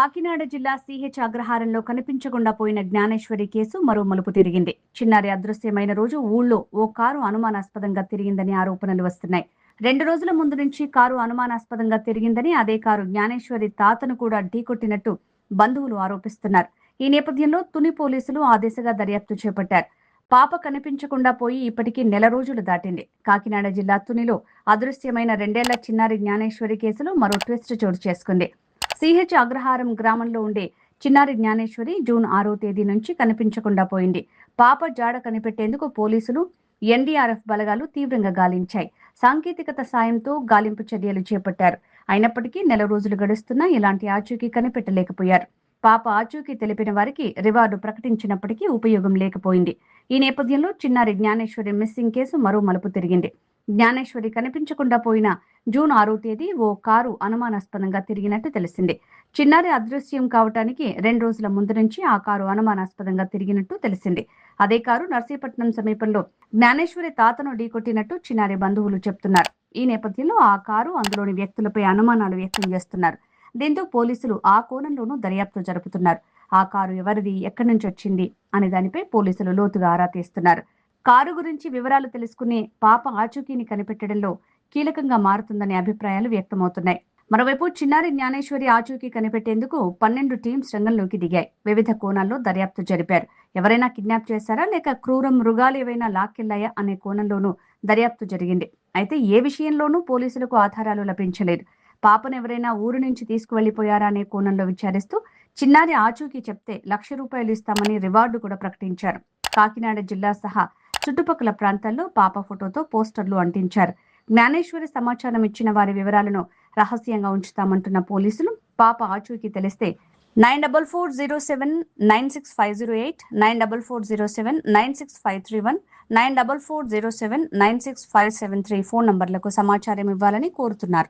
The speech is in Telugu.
కాకినాడ జిల్లా సిహెచ్ అగ్రహారంలో కనిపించకుండా పోయిన జ్ఞానేశ్వరి కేసు మరో మలుపు తిరిగింది. చిన్నారి అదృశ్యమైన రోజు ఊళ్ళో ఓ కారు అనుమానాస్పదంగా తిరిగిందని ఆరోపణలు వస్తున్నాయి. 2 రోజుల ముందు నుంచి కారు అనుమానాస్పదంగా తిరిగిందని, అదే కారు జ్ఞానేశ్వరి తాతను కూడా ఢీకొట్టినట్టు బంధువులు ఆరోపిస్తున్నారు. ఈ నేపథ్యంలో తుని పోలీసులు ఆ దిశగా దర్యాప్తు చేపట్టారు. పాప కనిపించకుండా పోయి ఇప్పటికీ నెల రోజులు దాటింది. కాకినాడ జిల్లా తునిలో అదృశ్యమైన 2 ఏళ్ల చిన్నారి జ్ఞానేశ్వరి కేసులో మరో ట్విస్ట్ చోటు చేసుకుంది. సిహెచ్ అగ్రహారం గ్రామంలో ఉండే చిన్నారి జ్ఞానేశ్వరి జూన్ 6వ తేదీ నుంచి కనిపించకుండా పోయింది. పాప జాడ కనిపెట్టేందుకు పోలీసులు, ఎన్డీఆర్ఎఫ్ బలగాలు తీవ్రంగా గాలించాయి. సాంకేతికత సాయంతో గాలింపు చర్యలు చేపట్టారు. అయినప్పటికీ నెల రోజులు గడుస్తున్నా ఎలాంటి ఆచూకీ కనిపెట్టలేకపోయారు. పాప ఆచూకీ తెలిపిన వారికి రివార్డు ప్రకటించినప్పటికీ ఉపయోగం లేకపోయింది. ఈ నేపథ్యంలో చిన్నారి జ్ఞానేశ్వరి మిస్సింగ్ కేసు మరో మలుపు తిరిగింది. జ్ఞానేశ్వరి కనిపించకుండా పోయిన జూన్ 6వ తేదీ ఓ కారు అనుమానాస్పదంగా తిరిగినట్టు తెలిసింది. చిన్నారి అదృశ్యం కావటానికి 2 రోజుల ముందు నుంచి ఆ కారు అనుమానాస్పదంగా తిరిగినట్టు తెలిసింది. అదే కారు నర్సీపట్నం సమీపంలో జ్ఞానేశ్వరి తాతను ఢీకొట్టినట్టు చిన్నారి బంధువులు చెప్తున్నారు. ఈ నేపథ్యంలో ఆ కారు, అందులోని వ్యక్తులపై అనుమానాలు వ్యక్తం చేస్తున్నారు. దీంతో పోలీసులు ఆ కోణంలోనూ దర్యాప్తు జరుపుతున్నారు. ఆ కారు ఎవరిది, ఎక్కడి నుంచి వచ్చింది అనే దానిపై పోలీసులు లోతుగా ఆరా తీస్తున్నారు. కారు గురించి వివరాలు తెలుసుకునే పాప ఆచూకీని కనిపెట్టడంలో కీలకంగా మారుతుందనే అభిప్రాయాలు వ్యక్తమవుతున్నాయి. మరోవైపు చిన్నారి జ్ఞానేశ్వరి ఆచూకీ కనిపెట్టేందుకు 12 టీమ్స్ రంగంలోకి దిగాయి. వివిధ కోణాల్లో దర్యాప్తు జరిపారు. ఎవరైనా కిడ్నాప్ చేశారా, లేక క్రూర మృగాలు ఏవైనా లాక్కెళ్లాయా అనే కోణంలోనూ దర్యాప్తు జరిగింది. అయితే ఏ విషయంలోనూ పోలీసులకు ఆధారాలు లభించలేదు. పాపను ఎవరైనా ఊరు నుంచి తీసుకువెళ్లిపోయారా అనే కోణంలో విచారిస్తూ చిన్నారి ఆచూకీ చెప్తే ₹1,00,000 ఇస్తామని రివార్డు కూడా ప్రకటించారు. కాకినాడ జిల్లా సహా చుట్టుపక్కల ప్రాంతాల్లో పాప ఫోటోతో పోస్టర్లు అంటించారు. జ్ఞానేశ్వరి సమాచారం ఇచ్చిన వారి వివరాలను రహస్యంగా ఉంచుతామంటున్న పోలీసులు, పాప ఆచూకీ తెలిస్తే 9440796508, 9440796531, 9440796573 ఫోన్ నంబర్లకు సమాచారం ఇవ్వాలని కోరుతున్నారు.